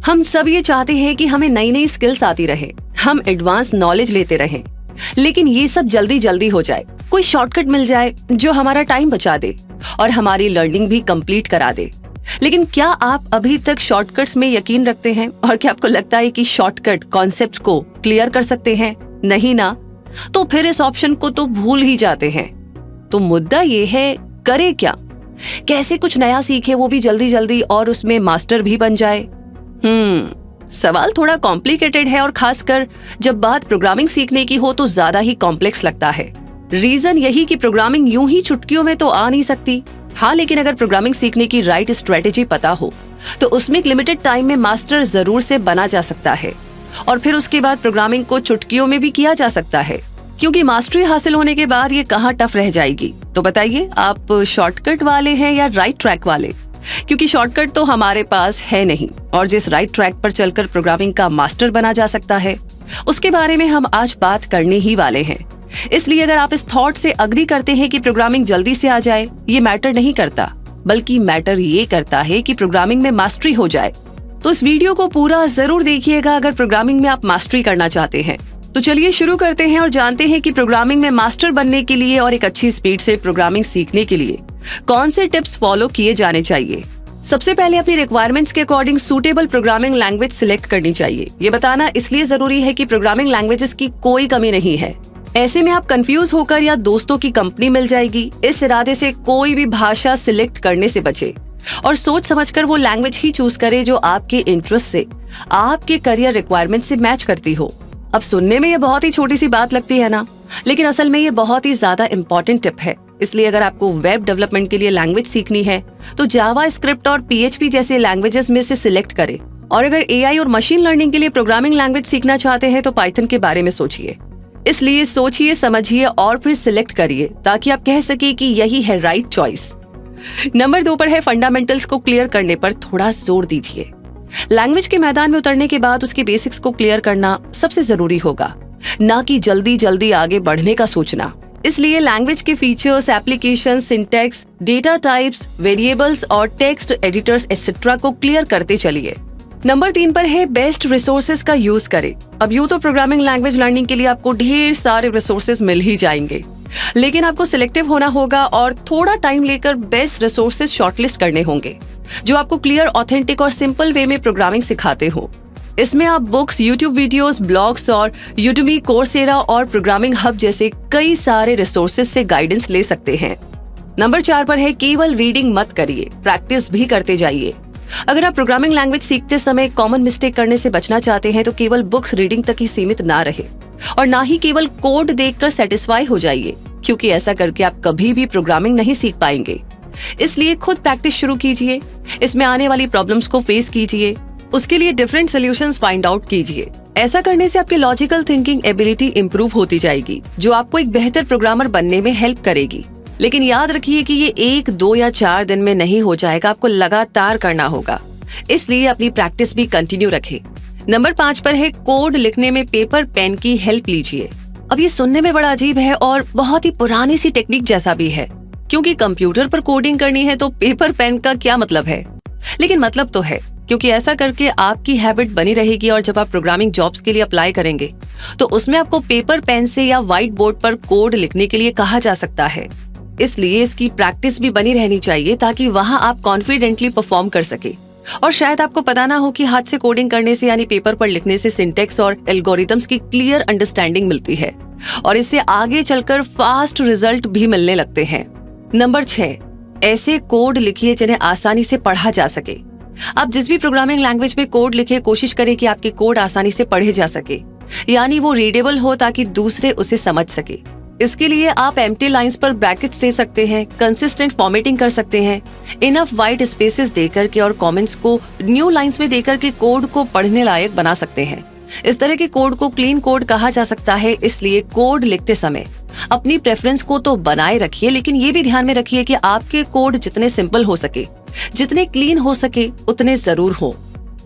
हम सब ये चाहते हैं कि हमें नई नई स्किल्स आती रहे, हम एडवांस नॉलेज लेते रहें, लेकिन ये सब जल्दी जल्दी हो जाए, कोई शॉर्टकट मिल जाए जो हमारा टाइम बचा दे और हमारी लर्निंग भी कंप्लीट करा दे। लेकिन क्या आप अभी तक शॉर्टकट्स में यकीन रखते हैं? और क्या आपको लगता है कि शॉर्टकट कॉन्सेप्ट्स को क्लियर कर सकते हैं? नहीं ना, तो फिर इस ऑप्शन को तो भूल ही जाते हैं। तो मुद्दा ये है, करे क्या? कैसे कुछ नया सीखे, वो भी जल्दी जल्दी, और उसमें मास्टर भी बन जाए? सवाल थोड़ा कॉम्प्लिकेटेड है, और खासकर जब बात प्रोग्रामिंग सीखने की हो तो ज्यादा ही कॉम्प्लेक्स लगता है। रीजन यही कि प्रोग्रामिंग यूं ही चुटकियों में तो आ नहीं सकती। हाँ, लेकिन अगर प्रोग्रामिंग सीखने की राइट स्ट्रेटेजी पता हो तो उसमें एक लिमिटेड टाइम में मास्टर जरूर से बना जा सकता है, और फिर उसके बाद प्रोग्रामिंग को चुटकियों में भी किया जा सकता है। क्योंकि मास्टरी हासिल होने के बाद ये कहाँ टफ रह जाएगी? तो बताइए, आप शॉर्टकट वाले हैं या राइट ट्रैक वाले? क्योंकि शॉर्टकट तो हमारे पास है नहीं, और जिस राइट ट्रैक पर चलकर प्रोग्रामिंग का मास्टर बना जा सकता है, उसके बारे में हम आज बात करने ही वाले हैं। इसलिए अगर आप इस थॉट से अग्री करते हैं कि प्रोग्रामिंग जल्दी से आ जाए, ये मैटर नहीं करता, बल्कि मैटर ये करता है कि प्रोग्रामिंग में मास्टरी हो जाए। तो इस वीडियो को पूरा जरूर देखिएगा अगर प्रोग्रामिंग में आप मास्टरी करना चाहते हैं। तो चलिए शुरू करते हैं और जानते हैं कि प्रोग्रामिंग में मास्टर बनने के लिए और एक अच्छी स्पीड से प्रोग्रामिंग सीखने के लिए कौन से टिप्स फॉलो किए जाने चाहिए। सबसे पहले अपनी रिक्वायरमेंट्स के according suitable programming language select करनी चाहिए। ये बताना इसलिए जरूरी है कि प्रोग्रामिंग लैंग्वेजेस की कोई कमी नहीं है। ऐसे में आप कंफ्यूज होकर या दोस्तों की कंपनी मिल जाएगी, इस इरादे से कोई भी भाषा सिलेक्ट करने से बचे और सोच समझकर वो लैंग्वेज ही चूज करे जो आपके इंटरेस्ट से, आपके करियर रिक्वायरमेंट से मैच करती हो। अब सुनने में ये बहुत ही छोटी सी बात लगती है ना, लेकिन असल में ये बहुत ही ज्यादा इंपॉर्टेंट टिप है। इसलिए अगर आपको वेब डेवलपमेंट के लिए लैंग्वेज सीखनी है तो जावा स्क्रिप्ट और PHP जैसे लैंग्वेजेस में से सिलेक्ट करें, और अगर AI और मशीन लर्निंग के लिए प्रोग्रामिंग लैंग्वेज सीखना चाहते हैं तो पाइथन के बारे में सोचिए। इसलिए सोचिए, समझिए और फिर सिलेक्ट करिए ताकि आप कह सके कि यही है राइट चॉइस। नंबर 2 पर है फंडामेंटल्स को क्लियर करने पर थोड़ा जोर दीजिए। लैंग्वेज के मैदान में उतरने के बाद उसके बेसिक्स को क्लियर करना सबसे जरूरी होगा, ना कि जल्दी जल्दी आगे बढ़ने का सोचना। इसलिए लैंग्वेज के features, application, syntax, data types, variables और टेक्स्ट एडिटर्स एक्सेट्रा को क्लियर करते चलिए। नंबर 3 पर है बेस्ट रिसोर्सेज का यूज करें। अब यूं तो प्रोग्रामिंग लैंग्वेज लर्निंग के लिए आपको ढेर सारे रिसोर्सेज मिल ही जाएंगे, लेकिन आपको सिलेक्टिव होना होगा और थोड़ा टाइम लेकर बेस्ट रिसोर्सेज शॉर्टलिस्ट करने होंगे जो आपको क्लियर, ऑथेंटिक और सिंपल वे में प्रोग्रामिंग सिखाते हो। इसमें आप बुक्स, यूट्यूब वीडियोस, ब्लॉग्स और यूट्यूब, कोर्सेरा और प्रोग्रामिंग हब जैसे कई सारे रिसोर्सेज से गाइडेंस ले सकते हैं। नंबर 4 पर है केवल रीडिंग मत करिए, प्रैक्टिस भी करते जाइए। अगर आप प्रोग्रामिंग लैंग्वेज सीखते समय कॉमन मिस्टेक करने से बचना चाहते हैं तो केवल बुक्स रीडिंग तक ही सीमित ना रहे, और ना ही केवल कोड देखकर सेटिस्फाई हो जाइए, क्योंकि ऐसा करके आप कभी भी प्रोग्रामिंग नहीं सीख पाएंगे। इसलिए खुद प्रैक्टिस शुरू कीजिए, इसमें आने वाली प्रॉब्लम्स को फेस कीजिए, उसके लिए डिफरेंट सॉल्यूशंस फाइंड आउट कीजिए। ऐसा करने से आपकी लॉजिकल थिंकिंग एबिलिटी इंप्रूव होती जाएगी, जो आपको एक बेहतर प्रोग्रामर बनने में हेल्प करेगी। लेकिन याद रखिए कि ये 1, 2 या 4 दिन में नहीं हो जाएगा, आपको लगातार करना होगा। इसलिए अपनी प्रैक्टिस भी कंटिन्यू रखें। नंबर 5 पर है कोड लिखने में पेपर पेन की हेल्प लीजिए। अब ये सुनने में बड़ा अजीब है और बहुत ही पुरानी सी टेक्निक जैसा भी है, क्योंकि कंप्यूटर पर कोडिंग करनी है तो पेपर पेन का क्या मतलब है? लेकिन मतलब तो है, क्योंकि ऐसा करके आपकी हैबिट बनी रहेगी और जब आप प्रोग्रामिंग जॉब्स के लिए अप्लाई करेंगे तो उसमें आपको पेपर पेन से या व्हाइट बोर्ड पर कोड लिखने के लिए कहा जा सकता है। इसलिए इसकी प्रैक्टिस भी बनी रहनी चाहिए ताकि वहां आप कॉन्फिडेंटली परफॉर्म कर सके। और शायद आपको पता ना हो कि हाथ से कोडिंग करने से यानी पेपर पर लिखने से सिंटैक्स और एल्गोरिथम्स की क्लियर अंडरस्टैंडिंग मिलती है, और इससे आगे चलकर फास्ट रिजल्ट भी मिलने लगते हैं। नंबर 6, ऐसे कोड लिखिए जिन्हें आसानी से पढ़ा जा सके। आप जिस भी प्रोग्रामिंग लैंग्वेज में कोड लिखे, कोशिश करें कि आपके कोड आसानी से पढ़े जा सके, यानी वो रीडेबल हो ताकि दूसरे उसे समझ सके। इसके लिए आप एम्प्टी लाइंस पर ब्रैकेट्स दे सकते हैं, कंसिस्टेंट फॉर्मेटिंग कर सकते हैं, इनफ वाइट स्पेसेस देकर के और कमेंट्स को न्यू लाइंस में देकर के कोड को पढ़ने लायक बना सकते हैं। इस तरह के कोड को क्लीन कोड कहा जा सकता है। इसलिए कोड लिखते समय अपनी प्रेफरेंस को तो बनाए रखिए, लेकिन ये भी ध्यान में रखिए कि आपके कोड जितने सिंपल हो सके, जितने क्लीन हो सके, उतने जरूर हो।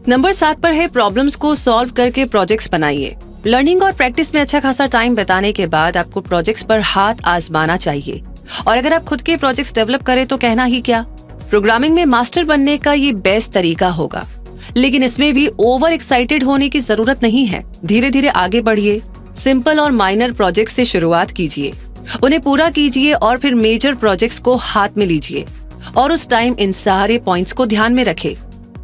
नंबर 7 पर है प्रॉब्लम्स को सॉल्व करके प्रोजेक्ट्स बनाइए। लर्निंग और प्रैक्टिस में अच्छा खासा टाइम बिताने के बाद आपको प्रोजेक्ट्स पर हाथ आजमाना चाहिए, और अगर आप खुद के प्रोजेक्ट्स डेवलप करें तो कहना ही क्या, प्रोग्रामिंग में मास्टर बनने का ये बेस्ट तरीका होगा। लेकिन इसमें भी ओवर एक्साइटेड होने की जरूरत नहीं है। धीरे धीरे आगे बढ़िए, सिंपल और माइनर प्रोजेक्ट से शुरुआत कीजिए, उन्हें पूरा कीजिए और फिर मेजर प्रोजेक्ट्स को हाथ में लीजिए और उस टाइम इन सारे पॉइंट्स को ध्यान में रखें।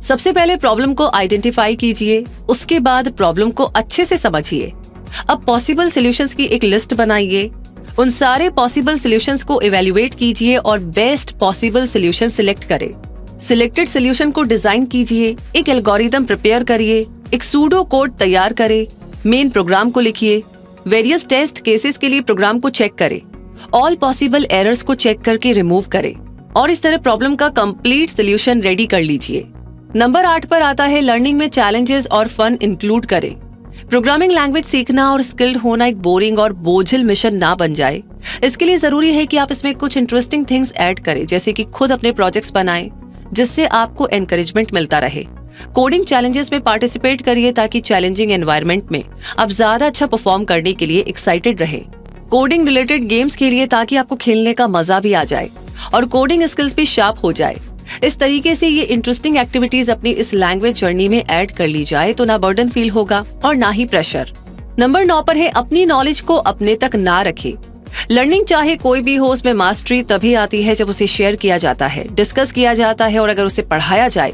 सबसे पहले प्रॉब्लम को आइडेंटिफाई कीजिए, उसके बाद प्रॉब्लम को अच्छे से समझिए। अब पॉसिबल सॉल्यूशंस की एक लिस्ट बनाइए, उन सारे पॉसिबल सॉल्यूशंस को इवैल्यूएट कीजिए और बेस्ट पॉसिबल सॉल्यूशन सिलेक्ट करें। सिलेक्टेड सॉल्यूशन को डिजाइन कीजिए, एक एल्गोरिदम प्रिपेयर करिए, एक सूडो कोड तैयार करें, मेन प्रोग्राम को लिखिए, वेरियस टेस्ट केसेस के लिए प्रोग्राम को चेक करें, ऑल पॉसिबल एरर्स को चेक करके रिमूव करें और इस तरह प्रॉब्लम का कंप्लीट सॉल्यूशन रेडी कर लीजिए। नंबर 8 पर आता है लर्निंग में चैलेंजेस और फन इंक्लूड करें। प्रोग्रामिंग लैंग्वेज सीखना और स्किल्ड होना एक बोरिंग और बोझिल मिशन ना बन जाए, इसके लिए जरूरी है कि आप इसमें कुछ इंटरेस्टिंग थिंग्स ऐड करें, जैसे कि खुद अपने प्रोजेक्ट्स बनाएं जिससे आपको एनकरेजमेंट मिलता रहे। कोडिंग चैलेंजेस में पार्टिसिपेट करिए ताकि चैलेंजिंग एनवायरनमेंट में आप ज्यादा अच्छा परफॉर्म करने के लिए एक्साइटेड रहे। कोडिंग रिलेटेड गेम्स खेलिए ताकि आपको खेलने का मजा भी आ जाए और कोडिंग स्किल्स भी शार्प हो जाए। इस तरीके से ये इंटरेस्टिंग एक्टिविटीज अपनी इस लैंग्वेज जर्नी में ऐड कर ली जाए तो ना बर्डन फील होगा और ना ही प्रेशर। नंबर 9 पर है अपनी नॉलेज को अपने तक ना रखें। लर्निंग चाहे कोई भी हो, उसमें मास्टरी तभी आती है जब उसे शेयर किया जाता है, डिस्कस किया जाता है और अगर उसे पढ़ाया जाए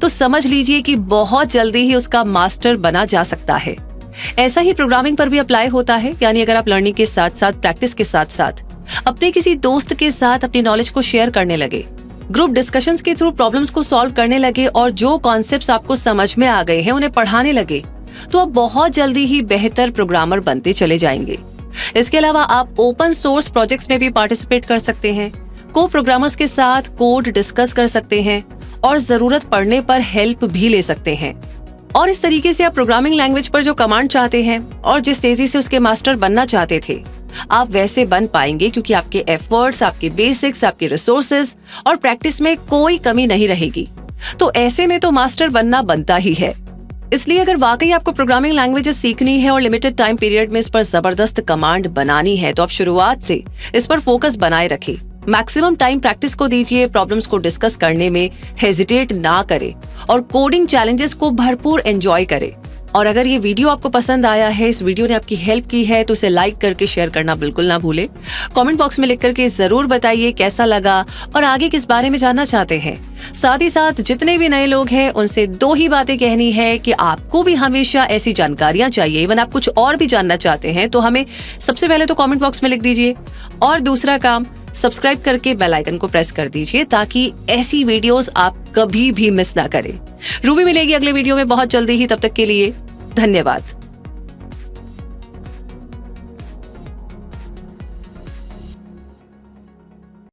तो समझ लीजिए कि बहुत जल्दी ही उसका मास्टर बना जा सकता है। ऐसा ही प्रोग्रामिंग पर भी अप्लाई होता है, यानी अगर आप लर्निंग के साथ साथ प्रैक्टिस के साथ साथ अपने किसी दोस्त के साथ अपनी नॉलेज को शेयर करने लगे, ग्रुप डिस्कशंस के थ्रू प्रॉब्लम्स को सॉल्व करने लगे और जो कॉन्सेप्ट्स आपको समझ में आ गए हैं उन्हें पढ़ाने लगे, तो आप बहुत जल्दी ही बेहतर प्रोग्रामर बनते चले जाएंगे। इसके अलावा आप ओपन सोर्स प्रोजेक्ट्स में भी पार्टिसिपेट कर सकते हैं, को प्रोग्रामर्स के साथ कोड डिस्कस कर सकते हैं और जरूरत पड़ने पर हेल्प भी ले सकते हैं। और इस तरीके से आप प्रोग्रामिंग लैंग्वेज पर जो कमांड चाहते हैं और जिस तेजी से उसके मास्टर बनना चाहते थे, आप वैसे बन पाएंगे, क्योंकि आपके एफर्ट्स, आपके बेसिक्स, आपके रिसोर्सेज और प्रैक्टिस में कोई कमी नहीं रहेगी। तो ऐसे में तो मास्टर बनना बनता ही है। इसलिए अगर वाकई आपको प्रोग्रामिंग लैंग्वेजेस सीखनी है और लिमिटेड टाइम पीरियड में इस पर जबरदस्त कमांड बनानी है, तो आप शुरुआत से इस पर फोकस बनाए रखें। मैक्सिमम टाइम प्रैक्टिस को दीजिए, प्रॉब्लम्स को डिस्कस करने में हेजिटेट ना करें और कोडिंग चैलेंजेस को भरपूर एंजॉय करें। और अगर ये वीडियो आपको पसंद आया है, इस वीडियो ने आपकी हेल्प की है, तो इसे लाइक करके शेयर करना बिल्कुल ना भूले। कमेंट बॉक्स में लिख करके जरूर बताइए कैसा लगा और आगे किस बारे में जानना चाहते हैं। साथ ही साथ जितने भी नए लोग हैं उनसे 2 ही बातें कहनी है कि आपको भी हमेशा ऐसी जानकारियां चाहिए, इवन आप कुछ और भी जानना चाहते हैं तो हमें सबसे पहले तो कमेंट बॉक्स में लिख दीजिए और दूसरा काम सब्सक्राइब करके बेल आइकन को प्रेस कर दीजिए ताकि ऐसी वीडियोस आप कभी भी मिस ना करें। रूबी मिलेगी अगले वीडियो में बहुत जल्दी ही, तब तक के लिए धन्यवाद।